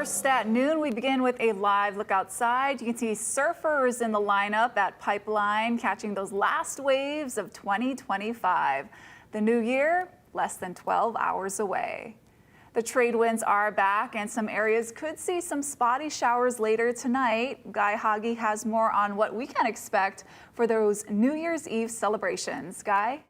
First at noon, we begin with a live look outside. You can see surfers in the lineup at Pipeline catching those last waves of 2025. The new year, less than 12 hours away. The trade winds are back and some areas could see some spotty showers later tonight. Guy Hagi has more on what we can expect for those New Year's Eve celebrations. Guy?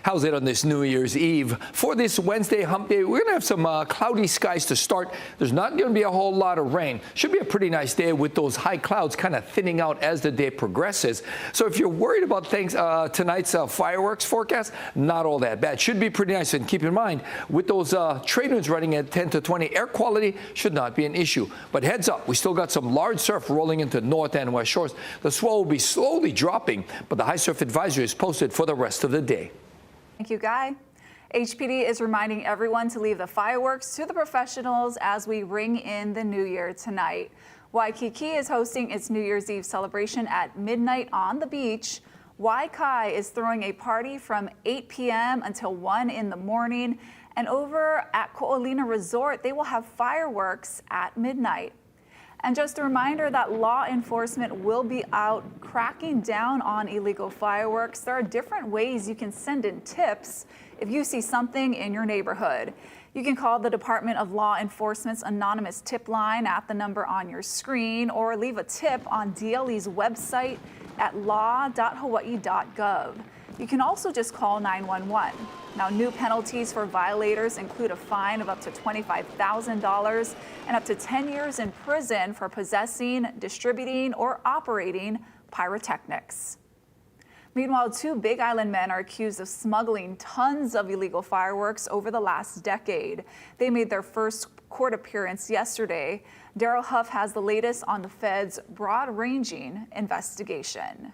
How's it on this New Year's Eve? For this Wednesday hump day, we're going to have some cloudy skies to start. There's not going to be a whole lot of rain. Should be a pretty nice day with those high clouds kind of thinning out as the day progresses. So if you're worried about things, tonight's fireworks forecast, not all that bad. Should be pretty nice. And keep in mind, with those trade winds running at 10 to 20, air quality should not be an issue. But heads up, we still got some large surf rolling into north and west shores. The swell will be slowly dropping, but the high surf advisory is posted for the rest of the day. Thank you, Guy. HPD is reminding everyone to leave the fireworks to the professionals as we ring in the new year tonight. Waikiki is hosting its New Year's Eve celebration at midnight on the beach. Waikai is throwing a party from 8 p.m. until 1 in the morning. And over at Ko'olina Resort, they will have fireworks at midnight. And just a reminder that law enforcement will be out cracking down on illegal fireworks. There are different ways you can send in tips if you see something in your neighborhood. You can call the Department of Law Enforcement's anonymous tip line at the number on your screen or leave a tip on DLE's website at law.hawaii.gov. You can also just call 911. Now, new penalties for violators include a fine of up to $25,000 and up to 10 years in prison for possessing, distributing, or operating pyrotechnics. Meanwhile, two Big Island men are accused of smuggling tons of illegal fireworks over the last decade. They made their first court appearance yesterday. Daryl Huff has the latest on the Fed's broad-ranging investigation.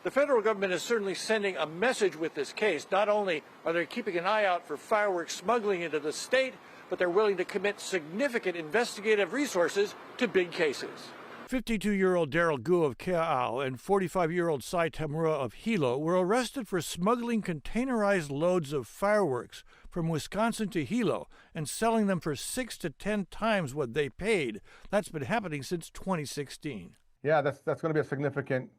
The federal government is certainly sending a message with this case. Not only are they keeping an eye out for fireworks smuggling into the state, but they're willing to commit significant investigative resources to big cases. 52-year-old Daryl Gu of Kea'au and 45-year-old Sai Tamura of Hilo were arrested for smuggling containerized loads of fireworks from Wisconsin to Hilo and selling them for 6 to 10 times what they paid. That's been happening since 2016. Yeah, that's going to be a significant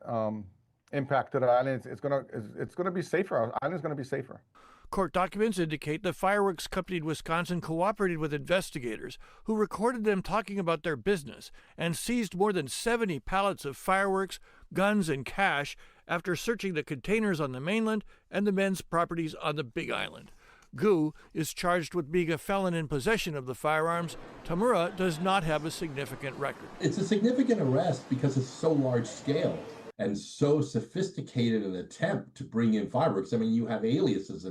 impact to the island. It's going to be safer. Our island's going to be safer. Court documents indicate the fireworks company in Wisconsin cooperated with investigators who recorded them talking about their business and seized more than 70 pallets of fireworks, guns, and cash after searching the containers on the mainland and the men's properties on the Big Island. Gu is charged with being a felon in possession of the firearms. Tamura does not have a significant record. It's a significant arrest because it's so large scale and so sophisticated an attempt to bring in fireworks. I mean, you have aliases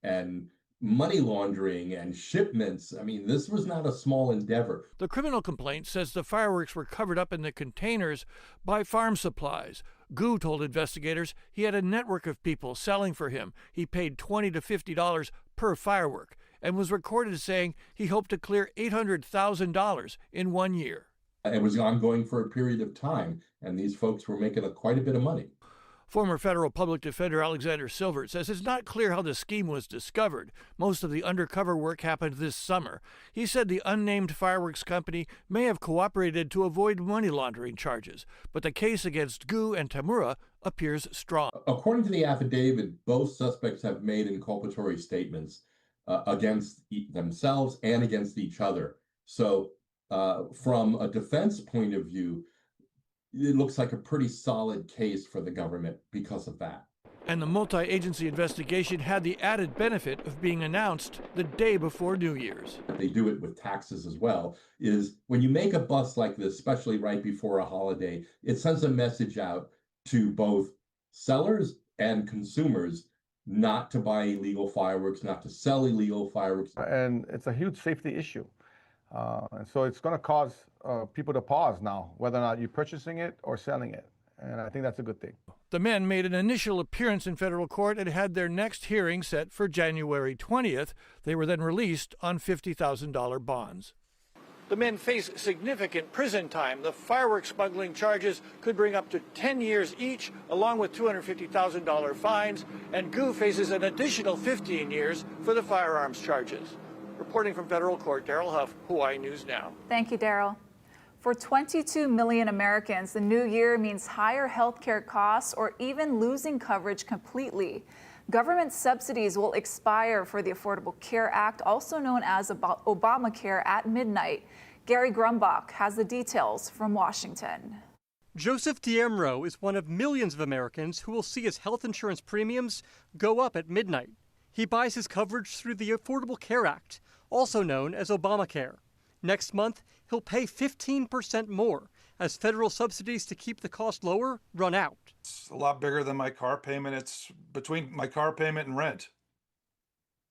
and money laundering and shipments. I mean, this was not a small endeavor. The criminal complaint says the fireworks were covered up in the containers by farm supplies. Gu told investigators he had a network of people selling for him. He paid $20 to $50 per firework and was recorded saying he hoped to clear $800,000 in 1 year. It was ongoing for a period of time, and these folks were making quite a bit of money. Former federal public defender Alexander Silvert says it's not clear how the scheme was discovered. Most of the undercover work happened this summer. He said the unnamed fireworks company may have cooperated to avoid money laundering charges, but the case against Gu and Tamura appears strong. According to the affidavit, both suspects have made inculpatory statements against themselves and against each other. So from a defense point of view, it looks like a pretty solid case for the government because of that. And the multi-agency investigation had the added benefit of being announced the day before New Year's. They do it with taxes as well, is when you make a bust like this, especially right before a holiday, it sends a message out to both sellers and consumers not to buy illegal fireworks, not to sell illegal fireworks. And it's a huge safety issue. And so it's going to cause people to pause now, whether or not you're purchasing it or selling it. And I think that's a good thing. The men made an initial appearance in federal court and had their next hearing set for January 20th. They were then released on $50,000 bonds. The men face significant prison time. The fireworks smuggling charges could bring up to 10 years each, along with $250,000 fines, and Gu faces an additional 15 years for the firearms charges. Reporting from Federal Court, Daryl Huff, Hawaii News Now. Thank you, Daryl. For 22 million Americans, the new year means higher health care costs or even losing coverage completely. Government subsidies will expire for the Affordable Care Act, also known as Obamacare, at midnight. Gary Grumbach has the details from Washington. Joseph Diemro is one of millions of Americans who will see his health insurance premiums go up at midnight. He buys his coverage through the Affordable Care Act, also known as Obamacare. Next month, he'll pay 15% more as federal subsidies to keep the cost lower run out. It's a lot bigger than my car payment. It's between my car payment and rent.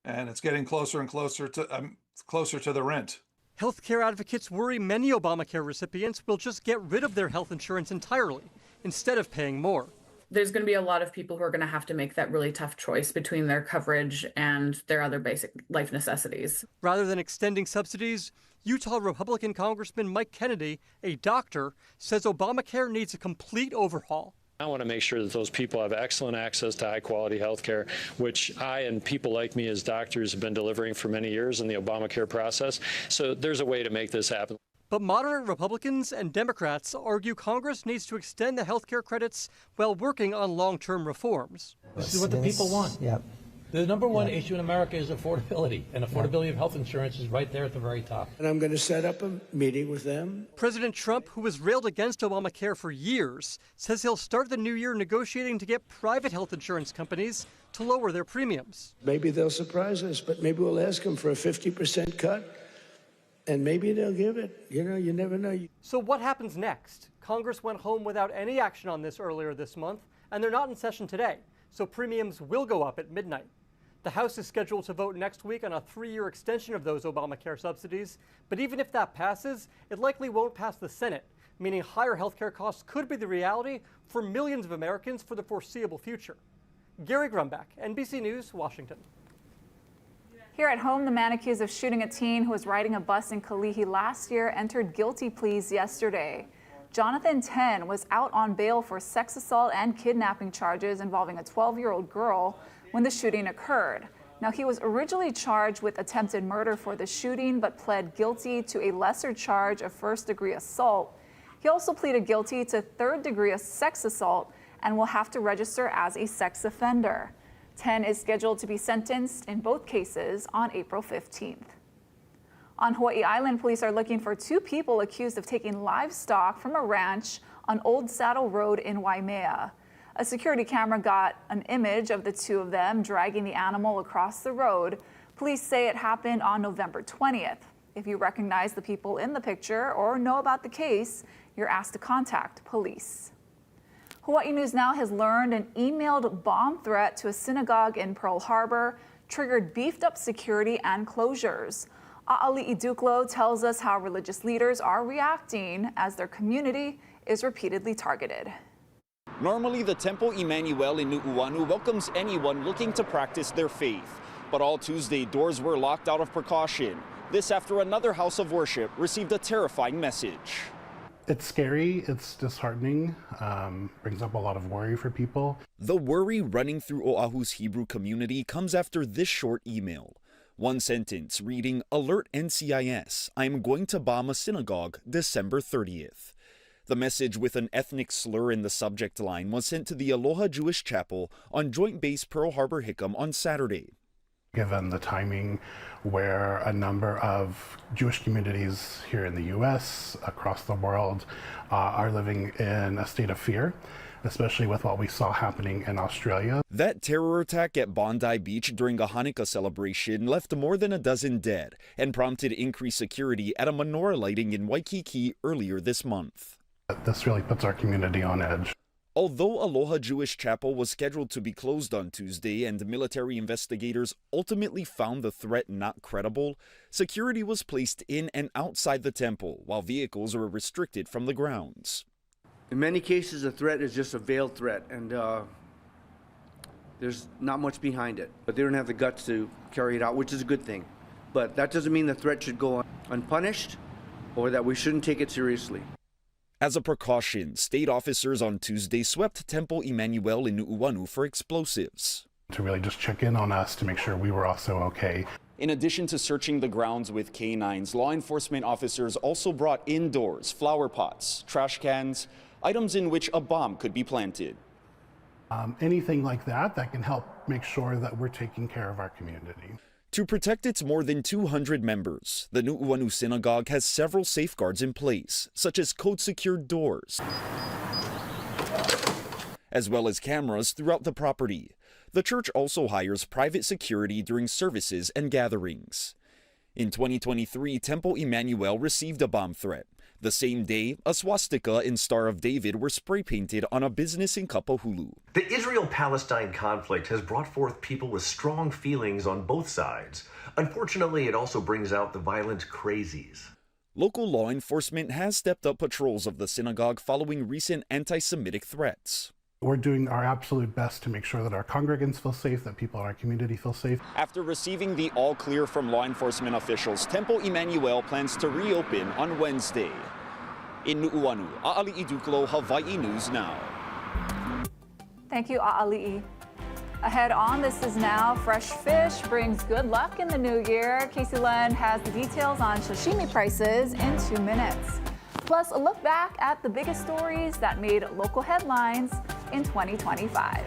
And it's getting closer and closer to the rent. Healthcare advocates worry many Obamacare recipients will just get rid of their health insurance entirely instead of paying more. There's going to be a lot of people who are going to have to make that really tough choice between their coverage and their other basic life necessities. Rather than extending subsidies, Utah Republican Congressman Mike Kennedy, a doctor, says Obamacare needs a complete overhaul. I want to make sure that those people have excellent access to high-quality health care, which I and people like me as doctors have been delivering for many years in the Obamacare process. So there's a way to make this happen. But moderate Republicans and Democrats argue Congress needs to extend the health care credits while working on long-term reforms. This is what the people want. Yep. The number one issue in America is affordability, and affordability of health insurance is right there at the very top. And I'm going to set up a meeting with them. President Trump, who has railed against Obamacare for years, says he'll start the new year negotiating to get private health insurance companies to lower their premiums. Maybe they'll surprise us, but maybe we'll ask them for a 50% cut, and maybe they'll give it. You know, you never know. So what happens next? Congress went home without any action on this earlier this month, and they're not in session today, so premiums will go up at midnight. The House is scheduled to vote next week on a 3-year extension of those Obamacare subsidies, but even if that passes, it likely won't pass the Senate, meaning higher healthcare costs could be the reality for millions of Americans for the foreseeable future. Gary Grumbach, NBC News, Washington. Here at home, the man accused of shooting a teen who was riding a bus in Kalihi last year entered guilty pleas yesterday. Jonathan Ten was out on bail for sex assault and kidnapping charges involving a 12-year-old girl when the shooting occurred. Now, he was originally charged with attempted murder for the shooting, but pled guilty to a lesser charge of first-degree assault. He also pleaded guilty to third-degree sex assault and will have to register as a sex offender. Ten is scheduled to be sentenced in both cases on April 15th. On Hawaii Island, police are looking for 2 people accused of taking livestock from a ranch on Old Saddle Road in Waimea. A security camera got an image of the 2 of them dragging the animal across the road. Police say it happened on November 20th. If you recognize the people in the picture or know about the case, you're asked to contact police. Hawaii News Now has learned an emailed bomb threat to a synagogue in Pearl Harbor triggered beefed up security and closures. A'ali'i Duklo tells us how religious leaders are reacting as their community is repeatedly targeted. Normally, the Temple Emmanuel in Nu'uanu welcomes anyone looking to practice their faith. But all Tuesday, doors were locked out of precaution. This after another house of worship received a terrifying message. It's scary, it's disheartening, brings up a lot of worry for people. The worry running through Oahu's Hebrew community comes after this short email. One sentence reading, "Alert NCIS, I'm going to bomb a synagogue December 30th. The message with an ethnic slur in the subject line was sent to the Aloha Jewish Chapel on Joint Base Pearl Harbor-Hickam on Saturday. Given the timing where a number of Jewish communities here in the U.S., across the world, are living in a state of fear, especially with what we saw happening in Australia. That terror attack at Bondi Beach during a Hanukkah celebration left more than a dozen dead and prompted increased security at a menorah lighting in Waikiki earlier this month. This really puts our community on edge. Although Aloha Jewish Chapel was scheduled to be closed on Tuesday and military investigators ultimately found the threat not credible, security was placed in and outside the temple while vehicles were restricted from the grounds. In many cases, the threat is just a veiled threat, and there's not much behind it. But they don't have the guts to carry it out, which is a good thing. But that doesn't mean the threat should go unpunished or that we shouldn't take it seriously. As a precaution, state officers on Tuesday swept Temple Emmanuel in Nu'uanu for explosives. To really just check in on us to make sure we were also okay. In addition to searching the grounds with canines, law enforcement officers also brought indoors flower pots, trash cans, items in which a bomb could be planted. Anything like that can help make sure that we're taking care of our community. To protect its more than 200 members, the Nu'uanu Synagogue has several safeguards in place, such as code-secured doors, as well as cameras throughout the property. The church also hires private security during services and gatherings. In 2023, Temple Emmanuel received a bomb threat. The same day, a swastika and Star of David were spray-painted on a business in Kapahulu. The Israel-Palestine conflict has brought forth people with strong feelings on both sides. Unfortunately, it also brings out the violent crazies. Local law enforcement has stepped up patrols of the synagogue following recent anti-Semitic threats. We're doing our absolute best to make sure that our congregants feel safe, that people in our community feel safe. After receiving the all clear from law enforcement officials, Temple Emmanuel plans to reopen on Wednesday. In Nu'uanu, Aali'i Duklo, Hawaii News Now. Thank you, Aali'i. Ahead on This Is Now, fresh fish brings good luck in the new year. Casey Lund has the details on sashimi prices in 2 minutes. Plus, a look back at the biggest stories that made local headlines in 2025.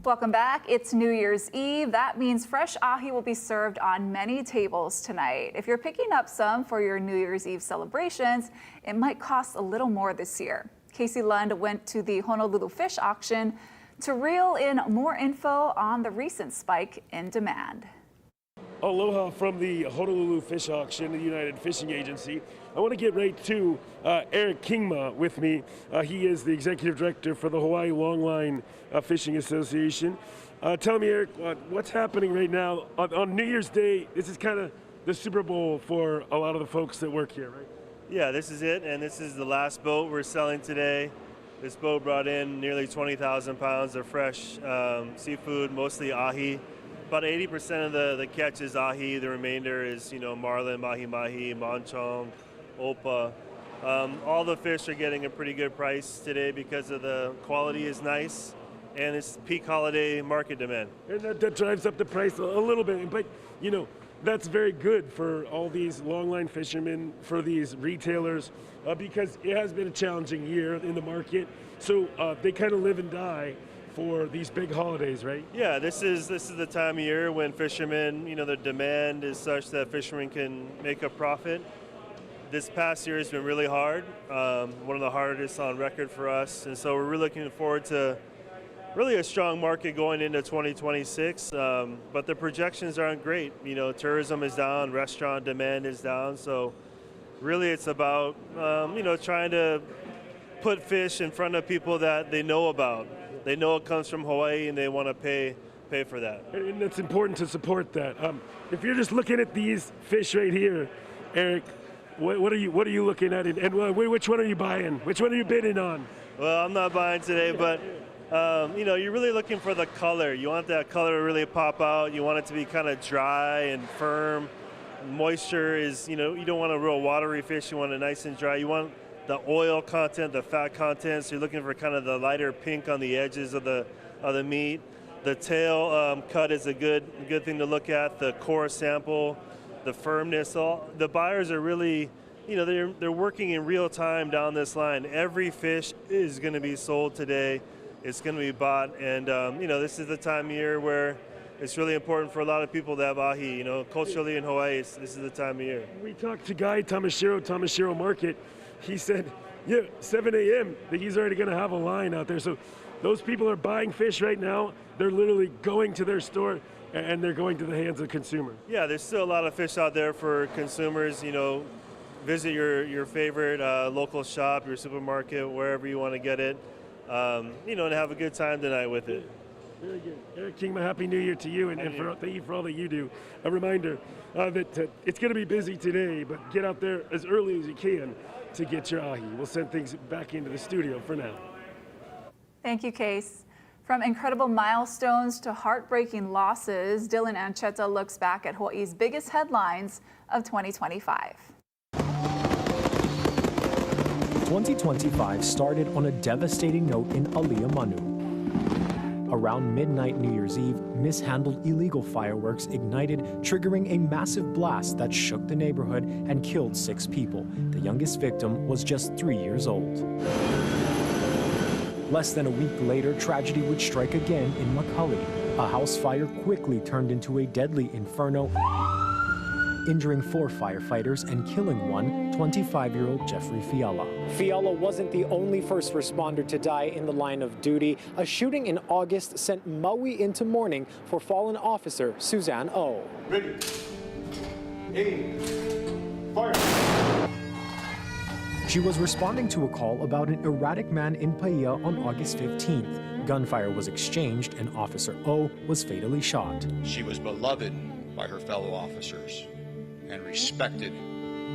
Welcome back. It's New Year's Eve. That means fresh ahi will be served on many tables tonight. If you're picking up some for your New Year's Eve celebrations, it might cost a little more this year. Casey Lund went to the Honolulu Fish Auction to reel in more info on the recent spike in demand. Aloha from the Honolulu Fish Auction, the United Fishing Agency. I want to get right to Eric Kingma with me. He is the Executive Director for the Hawaii Longline Fishing Association. Tell me, Eric, what's happening right now on New Year's Day? This is kind of the Super Bowl for a lot of the folks that work here, right? Yeah, this is it, and this is the last boat we're selling today. This boat brought in nearly 20,000 pounds of fresh seafood, mostly ahi. About 80% of the catch is ahi. The remainder is, marlin, mahi-mahi, monchong, opa. All the fish are getting a pretty good price today because of the quality is nice and it's peak holiday market demand. And that drives up the price a little bit, but that's very good for all these longline fishermen, for these retailers, because it has been a challenging year in the market. So they kind of live and die for these big holidays, right? Yeah, this is the time of year when fishermen, the demand is such that fishermen can make a profit. this past year has been really hard, one of the hardest on record for us, and so we're really looking forward to really a strong market going into 2026, but the projections aren't great. You know, tourism is down, restaurant demand is down, so really it's about, trying to put fish in front of people that they know about. They know it comes from Hawaii and they want to pay for that. And it's important to support that. If you're just looking at these fish right here, Eric, what are you looking at, and which one are you buying? Which one are you bidding on? Well, I'm not buying today, but you're really looking for the color. You want that color to really pop out. You want it to be kind of dry and firm. Moisture is, you don't want a real watery fish. You want it nice and dry. You want the oil content, the fat content. So you're looking for kind of the lighter pink on the edges of the meat. The tail cut is a good thing to look at. The core sample, the firmness. All the buyers are really, they're working in real time down this line. Every fish is going to be sold today. It's going to be bought, and this is the time of year where it's really important for a lot of people to have ahi. Culturally in Hawaii, this is the time of year. We talked to Guy Tamashiro Market. He said, 7 a.m. that he's already going to have a line out there. So those people are buying fish right now. They're literally going to their store, and they're going to the hands of the consumer. Yeah, there's still a lot of fish out there for consumers. Visit your favorite local shop, your supermarket, wherever you want to get it. And have a good time tonight with it. Very good. Eric Kingma, Happy New Year to you, and thank you for all that you do. A reminder that it's going to be busy today, but get out there as early as you can to get your ahi. We'll send things back into the studio for now. Thank you, Case. From incredible milestones to heartbreaking losses, Dylan Ancheta looks back at Hawaii's biggest headlines of 2025. 2025 started on a devastating note in Aliyah Manu. Around midnight New Year's Eve, mishandled illegal fireworks ignited, triggering a massive blast that shook the neighborhood and killed 6 people. The youngest victim was just 3 years old. Less than a week later, tragedy would strike again in Makali. A house fire quickly turned into a deadly inferno, injuring 4 firefighters and killing one, 25-year-old Jeffrey Fiala. Fiala wasn't the only first responder to die in the line of duty. A shooting in August sent Maui into mourning for fallen officer Suzanne Oh. Ready. Aim. Fire. She was responding to a call about an erratic man in Paia on August 15th. Gunfire was exchanged and Officer O was fatally shot. She was beloved by her fellow officers and respected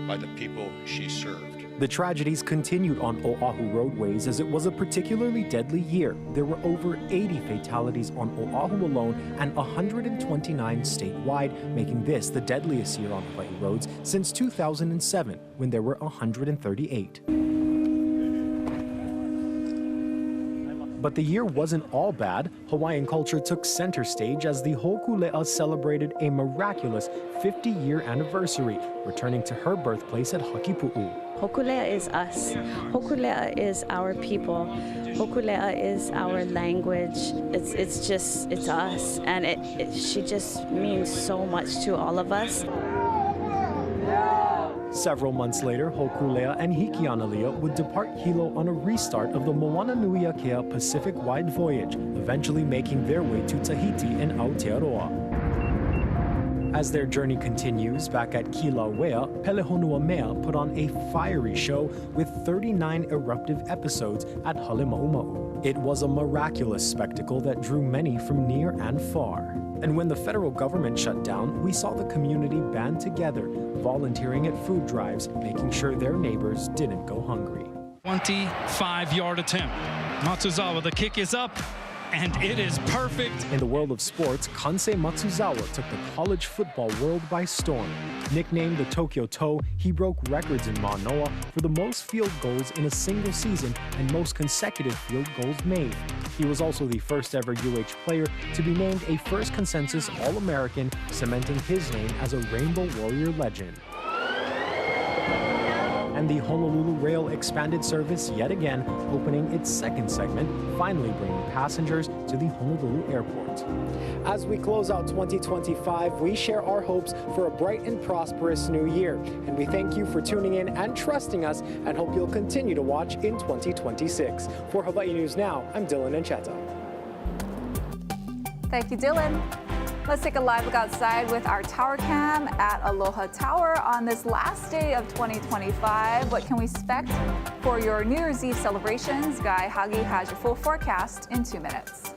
by the people she served. The tragedies continued on Oahu roadways as it was a particularly deadly year. There were over 80 fatalities on Oahu alone and 129 statewide, making this the deadliest year on Hawaii roads since 2007, when there were 138. But the year wasn't all bad. Hawaiian culture took center stage as the Hokulea celebrated a miraculous 50-year anniversary, returning to her birthplace at Hakipu'u. Hokulea is us. Hokulea is our people. Hokulea is our language. It's us, and she just means so much to all of us. Several months later, Hokulea and Hikianalia would depart Hilo on a restart of the Moana Nui Akea Pacific-wide voyage, eventually making their way to Tahiti and Aotearoa. As their journey continues, back at Kilauea, Pelehonuamea put on a fiery show with 39 eruptive episodes at Halemaumau. It was a miraculous spectacle that drew many from near and far. And when the federal government shut down, we saw the community band together, volunteering at food drives, making sure their neighbors didn't go hungry. 25-yard attempt. Matsuzawa, the kick is up, and it is perfect. In the world of sports, Kansei Matsuzawa took the college football world by storm. Nicknamed the Tokyo Toe, he broke records in Manoa for the most field goals in a single season and most consecutive field goals made. He was also the first ever UH player to be named a first consensus All-American, cementing his name as a Rainbow Warrior legend. and the Honolulu Rail expanded service yet again, opening its second segment, finally bringing passengers to the Honolulu airport. As we close out 2025, we share our hopes for a bright and prosperous new year. And we thank you for tuning in and trusting us, and hope you'll continue to watch in 2026. For Hawaii News Now, I'm Dylan Ancheta. Thank you, Dylan. Let's take a live look outside with our tower cam at Aloha Tower on this last day of 2025. What can we expect for your New Year's Eve celebrations? Guy Hagi has your full forecast in 2 minutes.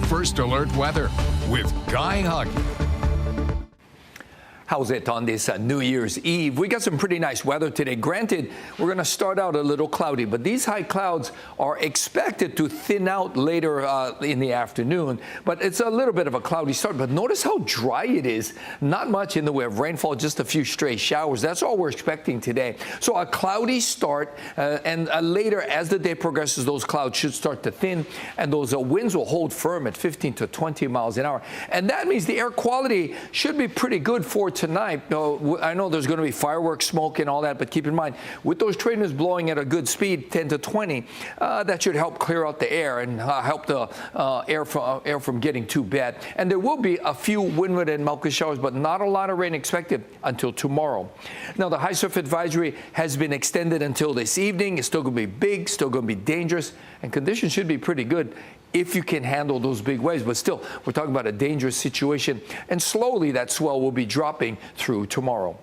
First Alert Weather with Guy Hagi. How's it on this New Year's Eve? We got some pretty nice weather today. Granted, we're going to start out a little cloudy, but these high clouds are expected to thin out later in the afternoon. But it's a little bit of a cloudy start. But notice how dry it is. Not much in the way of rainfall, just a few stray showers. That's all we're expecting today. So a cloudy start, and later as the day progresses, those clouds should start to thin, and those winds will hold firm at 15 to 20 miles an hour. And that means the air quality should be pretty good for tonight. I know there's going to be fireworks smoke and all that, but keep in mind, with those trade winds blowing at a good speed, 10 to 20, that should help clear out the air and help the air from getting too bad. And there will be a few windward and Mauka showers, but not a lot of rain expected until tomorrow. Now, the high surf advisory has been extended until this evening. It's still going to be big, still going to be dangerous, and conditions should be pretty good if you can handle those big waves. But still, we're talking about a dangerous situation, and slowly that swell will be dropping through tomorrow.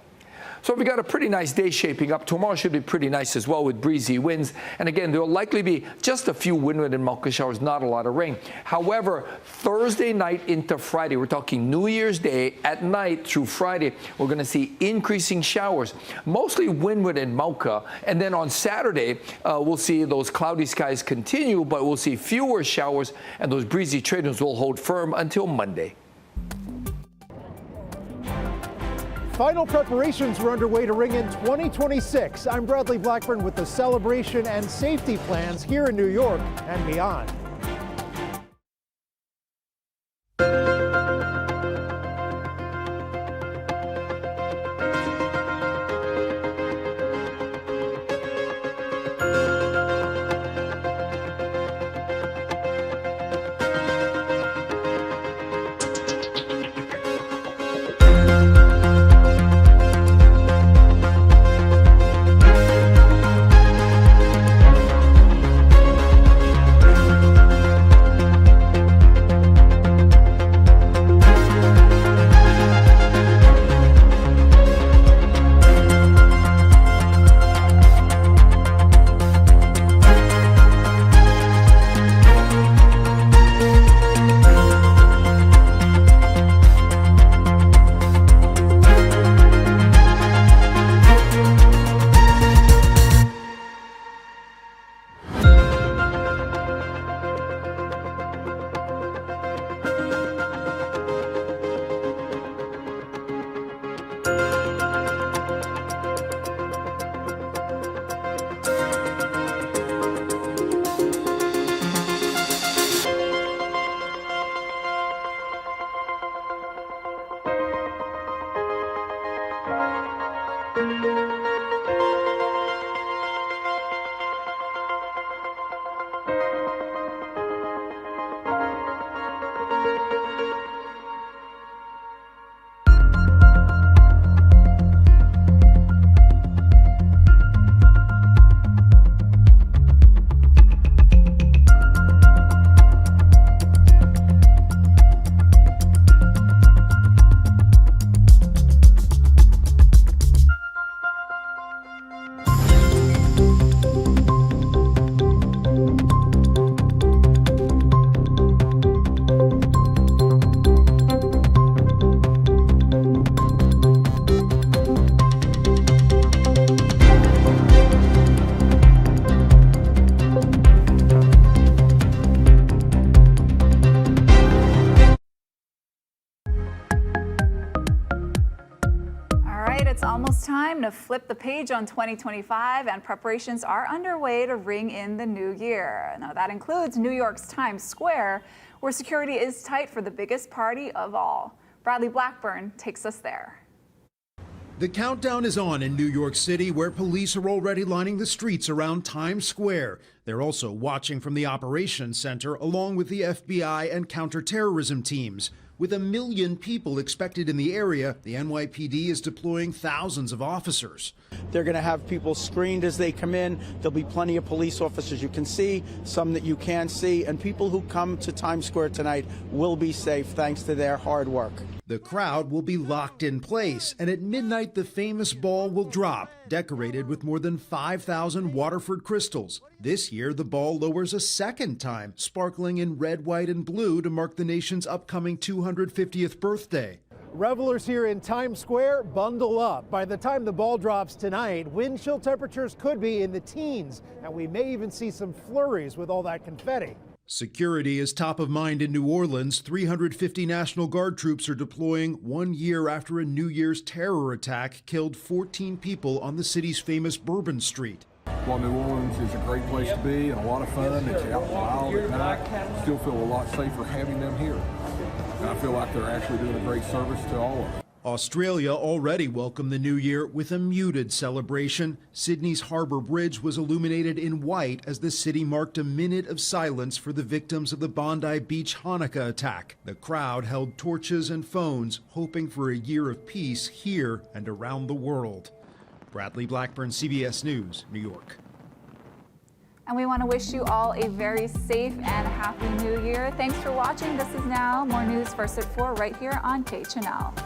So we got a pretty nice day shaping up. Tomorrow should be pretty nice as well with breezy winds. And again, there will likely be just a few windward and Mauka showers, not a lot of rain. However, Thursday night into Friday, we're talking New Year's Day at night through Friday, we're going to see increasing showers, mostly windward and Mauka. And then on Saturday, we'll see those cloudy skies continue, but we'll see fewer showers, and those breezy trade winds will hold firm until Monday. Final preparations are underway to ring in 2026. I'm Bradley Blackburn with the celebration and safety plans here in New York and beyond. It's almost time to flip the page on 2025, and preparations are underway to ring in the new year. Now, that includes New York's Times Square, where security is tight for the biggest party of all. Bradley Blackburn takes us there. The countdown is on in New York City, where police are already lining the streets around Times Square. They're also watching from the operations center, along with the FBI and counterterrorism teams. With 1 million people expected in the area, the NYPD is deploying thousands of officers. They're going to have people screened as they come in. There'll be plenty of police officers you can see, some that you can't see, and people who come to Times Square tonight will be safe thanks to their hard work. The crowd will be locked in place, and at midnight the famous ball will drop, decorated with more than 5,000 Waterford crystals. This year the ball lowers a second time, sparkling in red, white, and blue to mark the nation's upcoming 250th birthday. Revelers here in Times Square, bundle up. By the time the ball drops tonight, wind chill temperatures could be in the teens, and we may even see some flurries with all that confetti. Security is top of mind in New Orleans. 350 National Guard troops are deploying 1 year after a New Year's terror attack killed 14 people on the city's famous Bourbon Street. Well, New Orleans is a great place to be and a lot of fun. It's out wild at night. Still feel a lot safer having them here. And I feel like they're actually doing a great service to all of us. Australia already welcomed the new year with a muted celebration. Sydney's Harbour Bridge was illuminated in white as the city marked a minute of silence for the victims of the Bondi Beach Hanukkah attack. The crowd held torches and phones, hoping for a year of peace here and around the world. Bradley Blackburn, CBS News, New York. And we want to wish you all a very safe and happy new year. Thanks for watching. This is Now. More news first at 4 right here on KHNL.